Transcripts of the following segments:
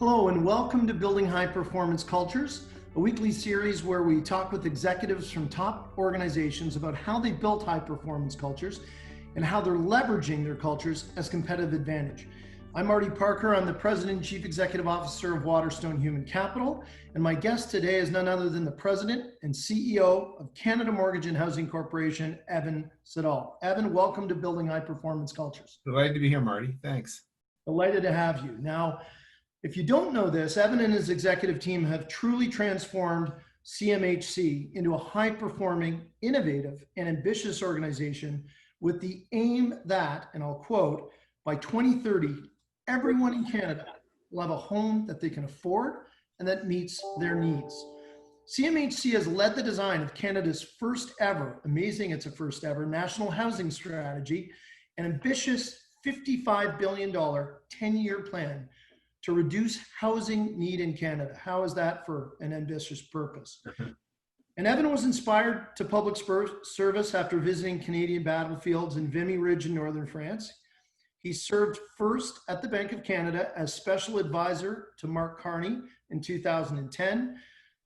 Hello and welcome to Building High Performance Cultures, a weekly series where we talk with executives from top organizations about how they built high performance cultures and how they're leveraging their cultures as competitive advantage. I'm Marty Parker. I'm the President and Chief Executive Officer of Waterstone Human Capital, and my guest today is none other than the President and CEO of Canada Mortgage and Housing Corporation, Evan Siddall. Evan, welcome to Building High Performance Cultures. Delighted to be here, Marty. Thanks. Delighted to have you. Now, if you don't know this, Evan and his executive team have truly transformed CMHC into a high-performing, innovative, and ambitious organization with the aim that, and I'll quote, by 2030, everyone in Canada will have a home that they can afford and that meets their needs. CMHC has led the design of Canada's first ever, amazing it's a first ever, national housing strategy, an ambitious $55 billion 10-year plan to reduce housing need in Canada. How is that for an ambitious purpose? And Evan was inspired to public service after visiting Canadian battlefields in Vimy Ridge in northern France. He served first at the Bank of Canada as special advisor to Mark Carney in 2010,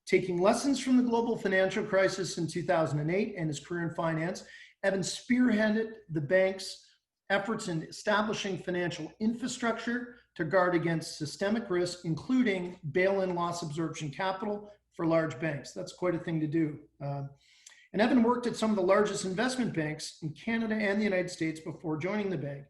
taking lessons from the global financial crisis in 2008 and his career in finance. Evan spearheaded the bank's efforts in establishing financial infrastructure to guard against systemic risk, including bail-in loss absorption capital for large banks. That's quite a thing to do. And Evan worked at some of the largest investment banks in Canada and the United States before joining the bank.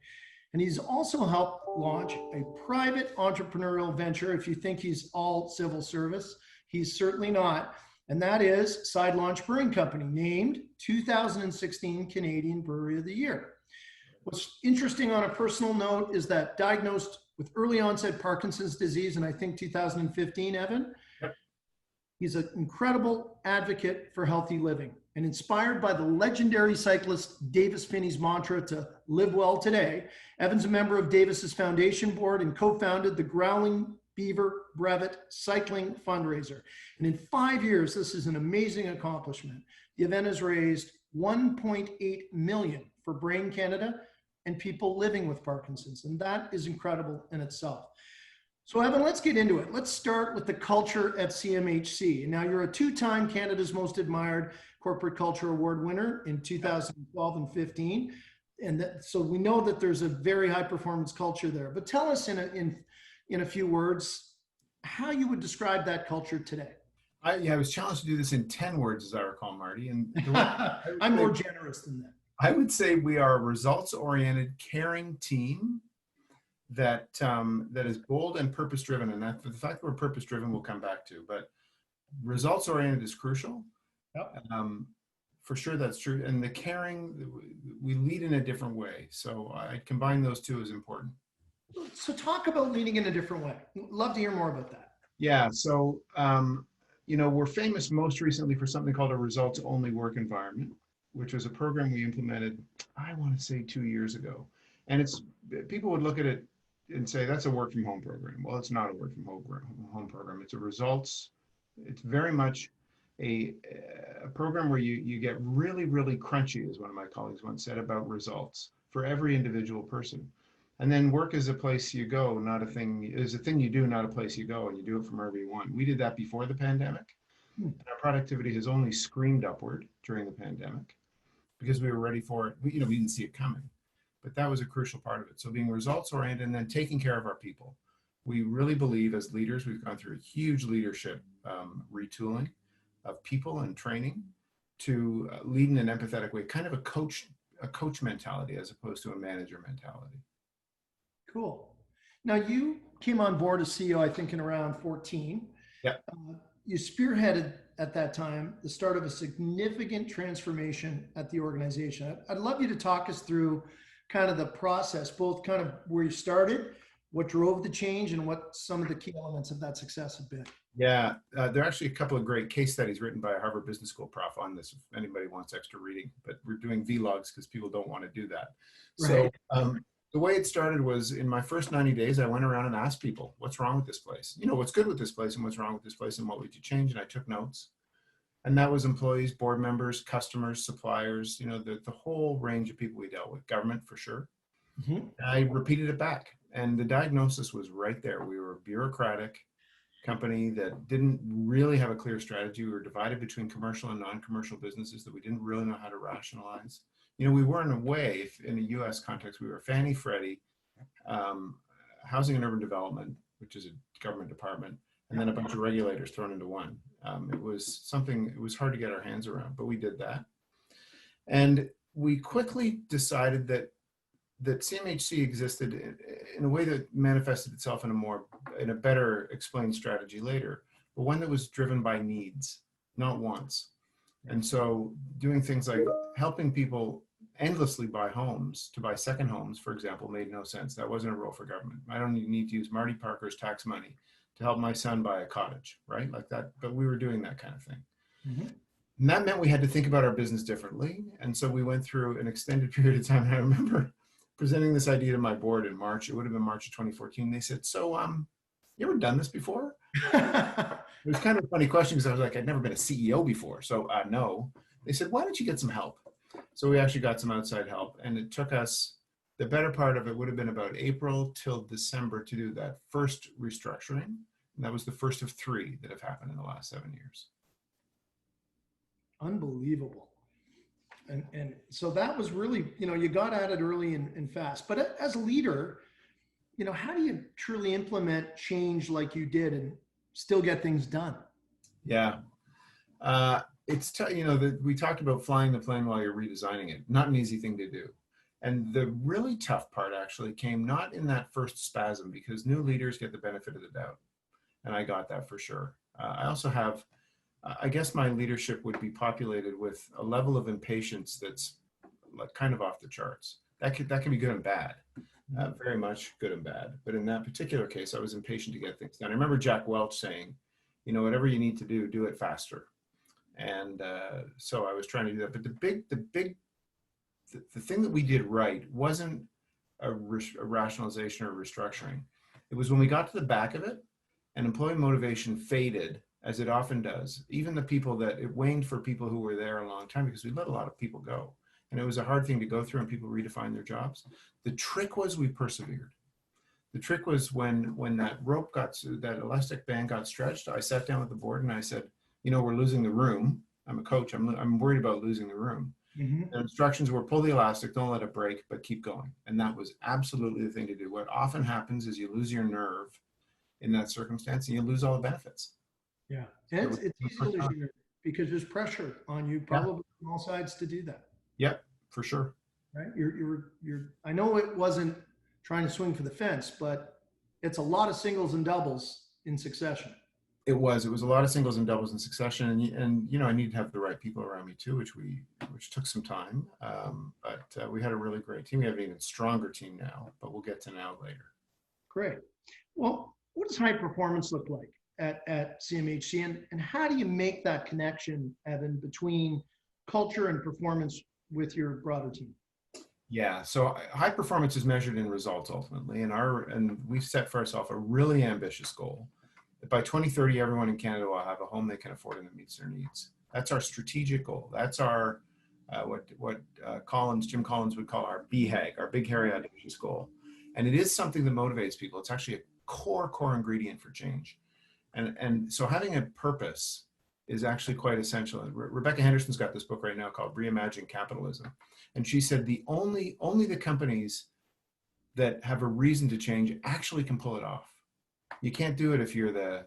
And he's also helped launch a private entrepreneurial venture. If you think he's all civil service, he's certainly not. And that is Side Launch Brewing Company, named 2016 Canadian Brewery of the Year. What's interesting on a personal note is that diagnosed with early onset Parkinson's disease in, I think, 2015, Evan, Yep. He's an incredible advocate for healthy living and inspired by the legendary cyclist Davis Finney's mantra to live well today. Evan's a member of Davis's foundation board and co-founded the Growling Beaver Brevet Cycling Fundraiser. And in 5 years, this is an amazing accomplishment. The event has raised $1.8 million for Brain Canada and people living with Parkinson's. And that is incredible in itself. So Evan, let's get into it. Let's start with the culture at CMHC. Now you're a two-time Canada's Most Admired Corporate Culture Award winner in 2012 and 15. And so we know that there's a very high performance culture there, but tell us in a few words, how you would describe that culture today. I was challenged to do this in 10 words, as I recall, Marty. And I'm more generous than that. I would say we are a results-oriented, caring team that is bold and purpose-driven. And that, for the fact that we're purpose-driven, we'll come back to. But results-oriented is crucial. Yep. For sure, that's true. And the caring, we lead in a different way. So I combine those two as important. So talk about leading in a different way. Love to hear more about that. Yeah. So, we're famous most recently for something called a results-only work environment, which was a program we implemented, I want to say 2 years ago. And people would look at it and say, that's a work from home program. Well, it's not a work from home program. It's it's very much a program where you get really, really crunchy, as one of my colleagues once said, about results for every individual person. And then work is a place you go, is a thing you do, not a place you go, and you do it from wherever you want. We did that before the pandemic. And our productivity has only screamed upward during the pandemic because we were ready for it. We didn't see it coming, but that was a crucial part of it. So being results oriented and then taking care of our people. We really believe as leaders, we've gone through a huge leadership retooling of people and training to lead in an empathetic way, kind of a coach mentality as opposed to a manager mentality. Cool. Now you came on board as CEO, I think in around 14. Yeah. You spearheaded at that time the start of a significant transformation at the organization. I'd love you to talk us through kind of the process, both kind of where you started, what drove the change, and what some of the key elements of that success have been. Yeah, there are actually a couple of great case studies written by a Harvard Business School prof on this, if anybody wants extra reading, but we're doing vlogs because people don't want to do that. Right. So the way it started was in my first 90 days, I went around and asked people, what's wrong with this place? What's good with this place and what's wrong with this place and what would you change? And I took notes. And that was employees, board members, customers, suppliers, the whole range of people we dealt with, government for sure. Mm-hmm. And I repeated it back. And the diagnosis was right there. We were a bureaucratic company that didn't really have a clear strategy. We were divided between commercial and non-commercial businesses that we didn't really know how to rationalize. You know, we were in a way, if in a US context, we were Fannie Freddie, um, Housing and Urban Development, which is a government department, and then a bunch of regulators thrown into one. It was something, it was hard to get our hands around, but we did that. And we quickly decided that CMHC existed in a way that manifested itself in a better explained strategy later, but one that was driven by needs, not wants. And so doing things like helping people endlessly buy homes, to buy second homes, for example, made no sense. That wasn't a role for government. I don't need to use Marty Parker's tax money to help my son buy a cottage, right? Like that, but we were doing that kind of thing. Mm-hmm. And that meant we had to think about our business differently. And so we went through an extended period of time. And I remember presenting this idea to my board in March. It would have been March of 2014. They said, so you ever done this before? It was kind of a funny question because I was like, I'd never been a CEO before. So no. They said, why don't you get some help? So we actually got some outside help. And it took us, the better part of it would have been about April till December to do that first restructuring. And that was the first of 3 that have happened in the last 7 years. Unbelievable. And so that was really, you got at it early and fast. But as a leader, how do you truly implement change like you did and still get things done? Yeah. It's, that we talked about flying the plane while you're redesigning it. Not an easy thing to do. And the really tough part actually came not in that first spasm, because new leaders get the benefit of the doubt. And I got that for sure. I also have, I guess my leadership would be populated with a level of impatience that's like kind of off the charts. That can be good and bad, very much good and bad. But in that particular case, I was impatient to get things done. I remember Jack Welch saying, whatever you need to do it faster. And so I was trying to do that. But the thing that we did right wasn't a rationalization or restructuring. It was when we got to the back of it and employee motivation faded, as it often does. Even the people that it waned for people who were there a long time, because we let a lot of people go. And it was a hard thing to go through, and people redefine their jobs. The trick was we persevered. The trick was when that that elastic band got stretched, I sat down with the board and I said, we're losing the room. I'm a coach. I'm worried about losing the room. Mm-hmm. The instructions were pull the elastic, don't let it break, but keep going. And that was absolutely the thing to do. What often happens is you lose your nerve in that circumstance and you lose all the benefits. Yeah, and it's easy to lose your nerve because there's pressure on you probably from all sides to do that. Yep, for sure. Right, you're. I know it wasn't trying to swing for the fence, but it's a lot of singles and doubles in succession. It was a lot of singles and doubles in succession, and I needed to have the right people around me too, which took some time. But we had a really great team. We have an even stronger team now, but we'll get to now later. Great. Well, what does high performance look like at CMHC, and how do you make that connection, Evan, between culture and performance with your broader team? Yeah, so high performance is measured in results ultimately, and we've set for ourselves a really ambitious goal that by 2030, everyone in Canada will have a home they can afford and that meets their needs. That's our strategic goal. That's our what Jim Collins would call our BHAG, our big hairy audacious goal, and it is something that motivates people. It's actually a core ingredient for change. And so having a purpose is actually quite essential. Rebecca Henderson's got this book right now called Reimagine Capitalism. And she said only the companies that have a reason to change actually can pull it off. You can't do it if you're the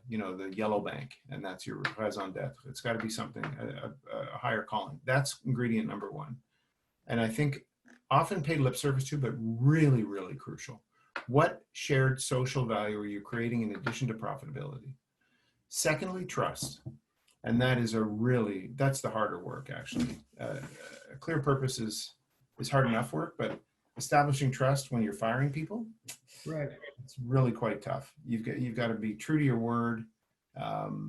yellow bank and that's your raison d'etre. It's got to be something, a higher calling. That's ingredient number 1. And I think often paid lip service to, but really, really crucial. What shared social value are you creating in addition to profitability? Secondly, trust. And that is that's the harder work, actually. A clear purpose is hard enough work, but establishing trust when you're firing people, right? It's really quite tough. You've got to be true to your word.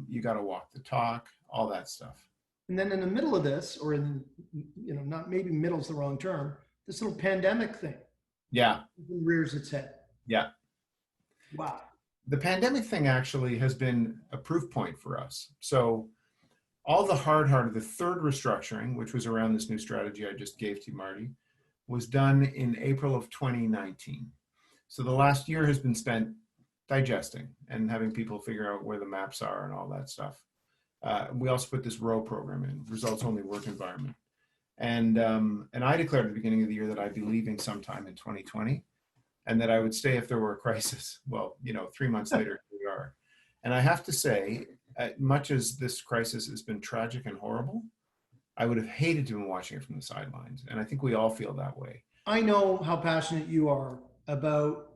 You got to walk the talk, all that stuff. And then in the middle of this, or in, not maybe middle's the wrong term, this little pandemic thing. Yeah. Rears its head. Yeah. Wow. The pandemic thing actually has been a proof point for us. So all the hard of the third restructuring, which was around this new strategy I just gave to you, Marty, was done in April of 2019. So the last year has been spent digesting and having people figure out where the maps are and all that stuff. We also put this ROW program in, results only work environment. And I declared at the beginning of the year that I'd be leaving sometime in 2020 and that I would stay if there were a crisis. Well, 3 months later, here we are. And I have to say, much as this crisis has been tragic and horrible, I would have hated to have been watching it from the sidelines. And I think we all feel that way. I know how passionate you are about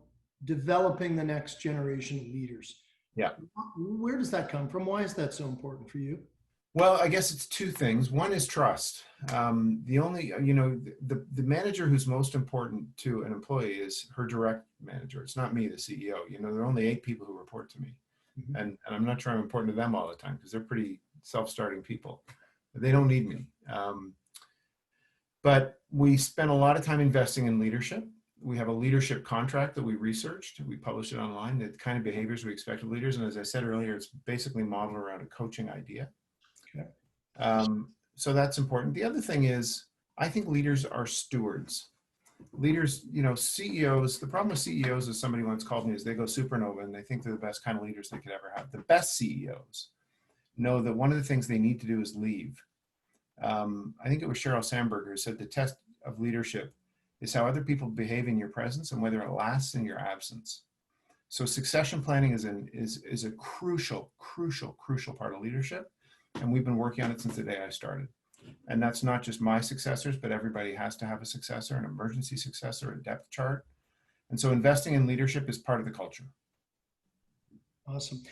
developing the next generation of leaders. Yeah. Where does that come from? Why is that so important for you? Well, I guess it's two things. One is trust. The only, the manager who's most important to an employee is her direct manager. It's not me, the CEO. There are only 8 people who report to me. Mm-hmm. And I'm not sure I'm important to them all the time because they're pretty self-starting people. They don't need me. But we spend a lot of time investing in leadership. We have a leadership contract that we researched. We published it online, the kind of behaviors we expect of leaders. And as I said earlier, it's basically modeled around a coaching idea. Okay. So that's important. The other thing is, I think leaders are stewards. Leaders, CEOs, the problem with CEOs, as somebody once called me, is they go supernova and they think they're the best kind of leaders they could ever have. The best CEOs know that one of the things they need to do is leave. I think it was Sheryl Sandberg who said the test of leadership is how other people behave in your presence and whether it lasts in your absence. So succession planning is a crucial part of leadership. And we've been working on it since the day I started. And that's not just my successors, but everybody has to have a successor, an emergency successor, a depth chart. And so investing in leadership is part of the culture. Awesome.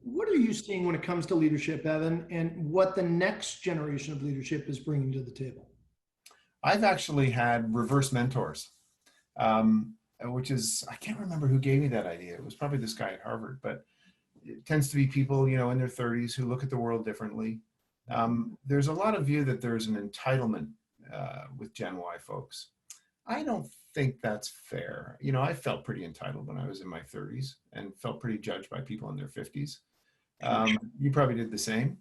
What are you seeing when it comes to leadership, Evan, and what the next generation of leadership is bringing to the table? I've actually had reverse mentors, which is, I can't remember who gave me that idea. It was probably this guy at Harvard, but it tends to be people, in their 30s who look at the world differently. There's a lot of view that there's an entitlement with Gen Y folks. I don't think that's fair. I felt pretty entitled when I was in my 30s and felt pretty judged by people in their 50s. You probably did the same.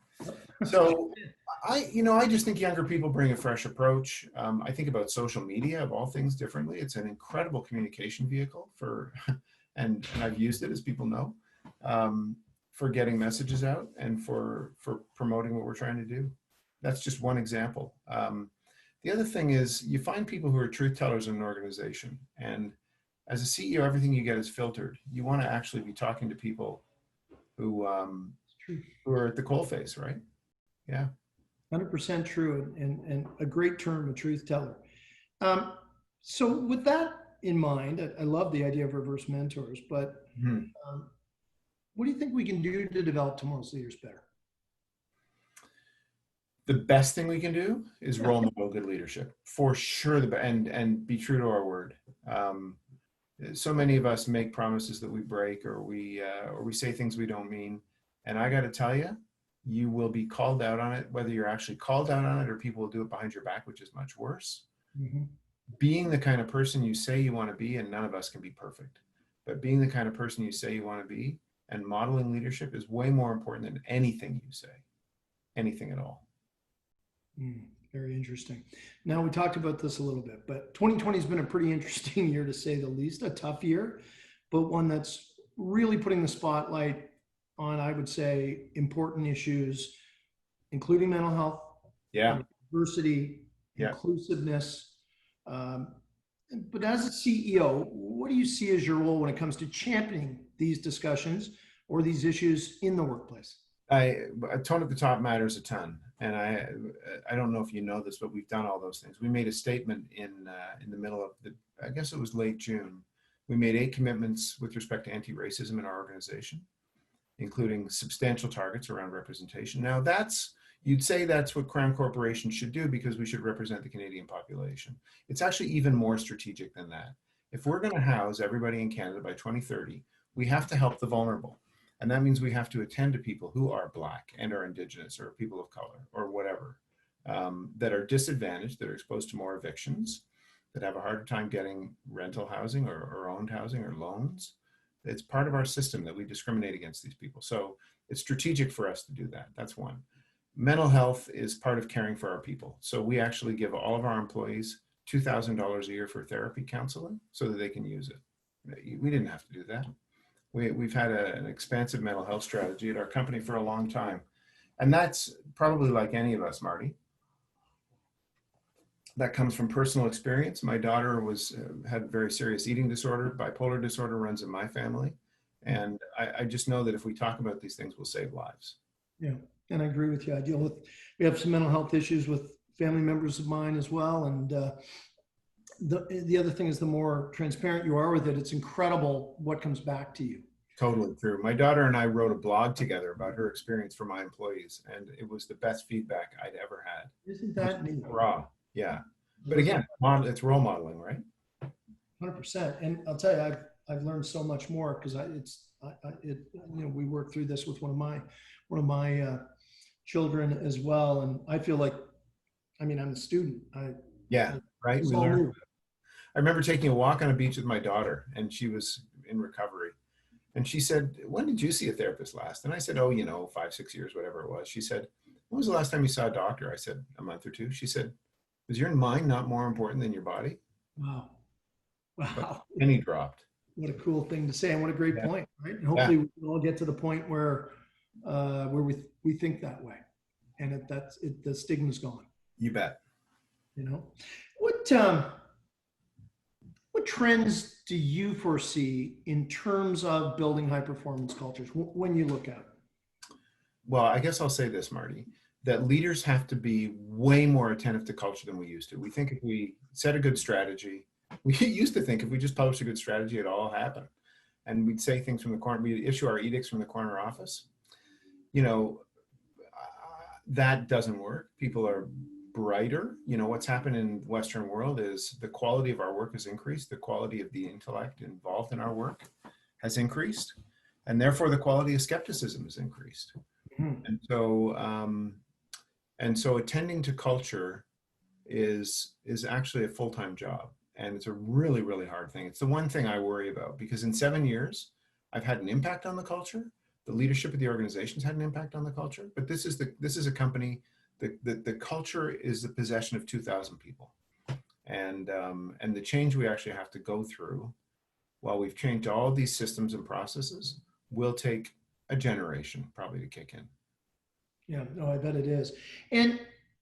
So I just think younger people bring a fresh approach. I think about social media of all things differently. It's an incredible communication vehicle and I've used it, as people know, for getting messages out and for promoting what we're trying to do. That's just one example. The other thing is you find people who are truth tellers in an organization. And as a CEO, everything you get is filtered. You want to actually be talking to people who are at the coalface, right? Yeah. 100% true, and a great term, a truth teller. So with that in mind, I love the idea of reverse mentors, but what do you think we can do to develop tomorrow's leaders better? The best thing we can do is role model good leadership, for sure, and be true to our word. So many of us make promises that we break, or we say things we don't mean. And I got to tell you, you will be called out on it, whether you're actually called out on it or people will do it behind your back, which is much worse. Mm-hmm. Being the kind of person you say you want to be, and none of us can be perfect, but being the kind of person you say you want to be and modeling leadership is way more important than anything you say, anything at all. Very interesting. Now, we talked about this a little bit, but 2020 has been a pretty interesting year, to say the least. A tough year, but one that's really putting the spotlight on, I would say, important issues, including mental health, diversity, inclusiveness. But as a CEO, what do you see as your role when it comes to championing these discussions or these issues in the workplace? A tone at the top matters a ton. And I don't know if you know this, but we've done all those things. We made a statement in the middle of I guess it was late June. We made 8 commitments with respect to anti-racism in our organization, including substantial targets around representation. Now you'd say that's what Crown Corporation should do because we should represent the Canadian population. It's actually even more strategic than that. If we're going to house everybody in Canada by 2030, we have to help the vulnerable. And that means we have to attend to people who are Black and are Indigenous or people of color or whatever, that are disadvantaged, that are exposed to more evictions, that have a harder time getting rental housing or owned housing or loans. It's part of our system that we discriminate against these people. So it's strategic for us to do that. That's one. Mental health is part of caring for our people. So we actually give all of our employees $2,000 a year for therapy counseling so that they can use it. We didn't have to do that. We've had an expansive mental health strategy at our company for a long time. And that's probably like any of us, Marty. That comes from personal experience. My daughter had very serious eating disorder. Bipolar disorder runs in my family. And I just know that if we talk about these things, we'll save lives. Yeah, and I agree with you. We have some mental health issues with family members of mine as well. And the other thing is, the more transparent you are with it, it's incredible what comes back to you. Totally true. My daughter and I wrote a blog together about her experience for my employees, and it was the best feedback I'd ever had. Isn't that neat? Raw. Yeah. But again, it's role modeling, right? 100%. And I'll tell you, I've learned so much more because we worked through this with one of my children as well. And I feel like, I'm a student. Yeah, right. We learn. I remember taking a walk on a beach with my daughter, and she was in recovery. And she said, "When did you see a therapist last?" And I said, "Oh, 5-6 years, whatever it was." She said, "When was the last time you saw a doctor?" I said, "A month or two." She said, "Was your mind not more important than your body?" Wow. Wow. And he dropped. What a cool thing to say, and what a great point, right? And hopefully we'll all get to the point where we think that way, and the stigma's gone. You bet. What trends do you foresee in terms of building high performance cultures when you look at it? Well, I guess I'll say this, Marty, that leaders have to be way more attentive to culture than we used to. We think if we set a good strategy, we used to think if we just published a good strategy, it'd all happen. And we'd say things from the corner, we'd issue our edicts from the corner office. That doesn't work. People are brighter. What's happened in the Western world is the quality of our work has increased. The quality of the intellect involved in our work has increased. And therefore the quality of skepticism has increased. Mm-hmm. And so attending to culture is actually a full-time job. And it's a really, really hard thing. It's the one thing I worry about, because in 7 years, I've had an impact on the culture. The leadership of the organization's had an impact on the culture, but this is a company. The culture is the possession of 2,000 people, and the change we actually have to go through, while we've changed all these systems and processes, will take a generation probably to kick in. Yeah, no, I bet it is. And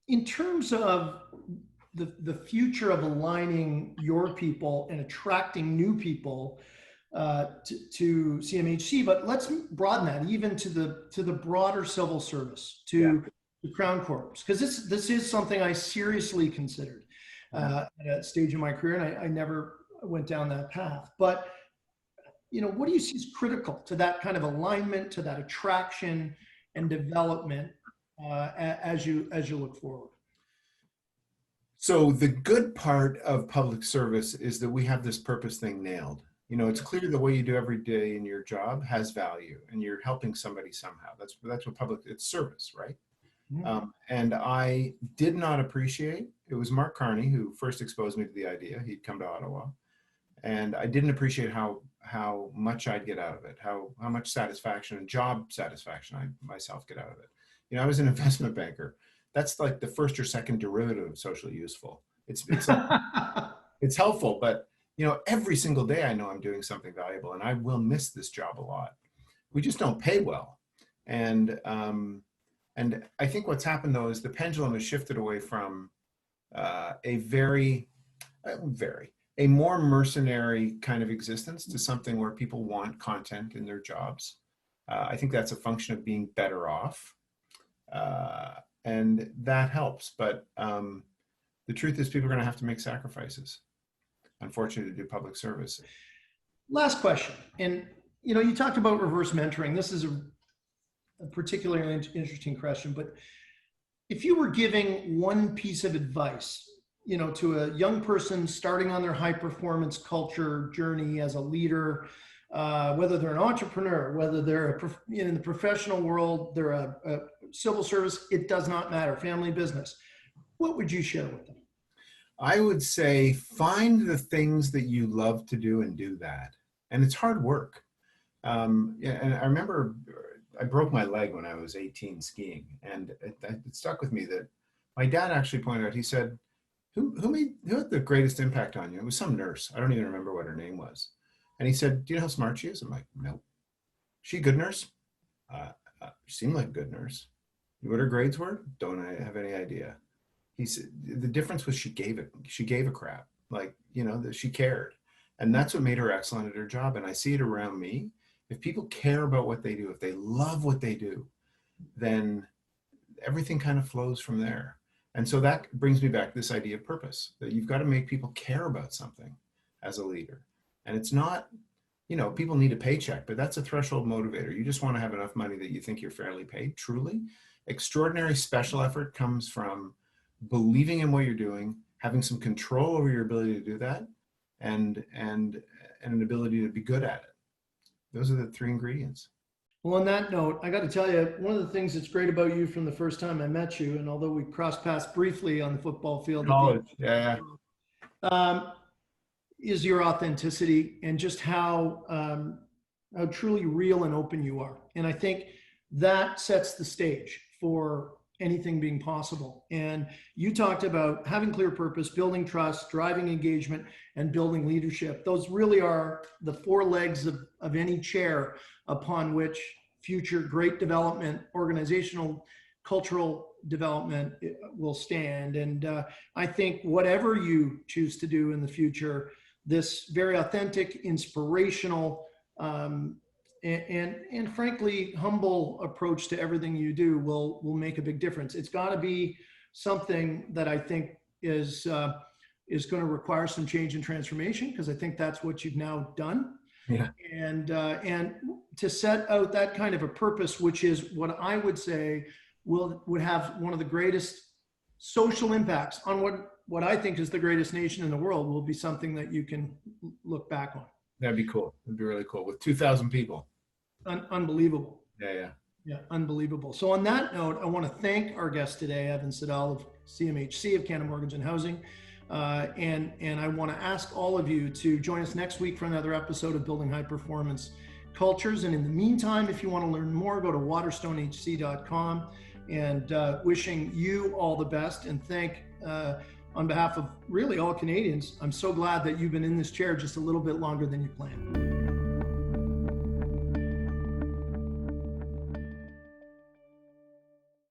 in terms of the future of aligning your people and attracting new people to CMHC, but let's broaden that even to the broader civil service, to the Crown Corps, because this is something I seriously considered at a stage in my career, and I never went down that path. But what do you see as critical to that kind of alignment, to that attraction and development as you look forward? So the good part of public service is that we have this purpose thing nailed. It's clear the way you do every day in your job has value, and you're helping somebody somehow. That's what it's service, right? Mm-hmm. And I did not appreciate, it was Mark Carney who first exposed me to the idea. He'd come to Ottawa, and I didn't appreciate how much I'd get out of it, how much satisfaction and job satisfaction I myself get out of it. I was an investment banker. That's like the first or second derivative of socially useful. It's it's helpful, but every single day I know I'm doing something valuable, and I will miss this job a lot. We just don't pay well. And I think what's happened though is the pendulum has shifted away from a more mercenary kind of existence to something where people want content in their jobs. I think that's a function of being better off. And that helps. But the truth is people are going to have to make sacrifices, unfortunately, to do public service. Last question. And, you talked about reverse mentoring. This is a particularly interesting question, but if you were giving one piece of advice, to a young person starting on their high performance culture journey as a leader, whether they're an entrepreneur, whether they're in the professional world, they're a civil service, it does not matter, family business, what would you share with them? I would say find the things that you love to do and do that. And it's hard work. And I remember I broke my leg when I was 18 skiing, and it stuck with me that my dad actually pointed out, he said, who had the greatest impact on you? It was some nurse. I don't even remember what her name was. And he said, do you know how smart she is? I'm like, no. She a good nurse? She seemed like a good nurse. What her grades were? Don't I have any idea. He said the difference was she gave a crap. Like, that she cared. And that's what made her excellent at her job. And I see it around me. If people care about what they do, if they love what they do, then everything kind of flows from there. And so that brings me back to this idea of purpose, that you've got to make people care about something as a leader. And it's not, people need a paycheck, but that's a threshold motivator. You just want to have enough money that you think you're fairly paid. Truly, extraordinary special effort comes from believing in what you're doing, having some control over your ability to do that, and an ability to be good at it. Those are the three ingredients. Well, on that note, I got to tell you, one of the things that's great about you from the first time I met you, and although we crossed paths briefly on the football field, College, yeah. Is your authenticity and just how truly real and open you are. And I think that sets the stage for anything being possible. And you talked about having clear purpose, building trust, driving engagement, and building leadership. Those really are the four legs of any chair upon which future great development, organizational, cultural development will stand. And I think whatever you choose to do in the future, this very authentic, inspirational, and frankly humble approach to everything you do will make a big difference. It's got to be something that I think is going to require some change and transformation, because I think that's what you've now done. Yeah. And to set out that kind of a purpose, which is what I would say would have one of the greatest social impacts on what I think is the greatest nation in the world, will be something that you can look back on. That'd be cool. It'd be really cool with 2,000 people. Unbelievable. Yeah. Unbelievable. So on that note, I want to thank our guest today, Evan Siddall of CMHC of Canada Mortgage and Housing. And I want to ask all of you to join us next week for another episode of Building High Performance Cultures. And in the meantime, if you want to learn more, go to waterstonehc.com. And wishing you all the best, and thank on behalf of really all Canadians. I'm so glad that you've been in this chair just a little bit longer than you planned.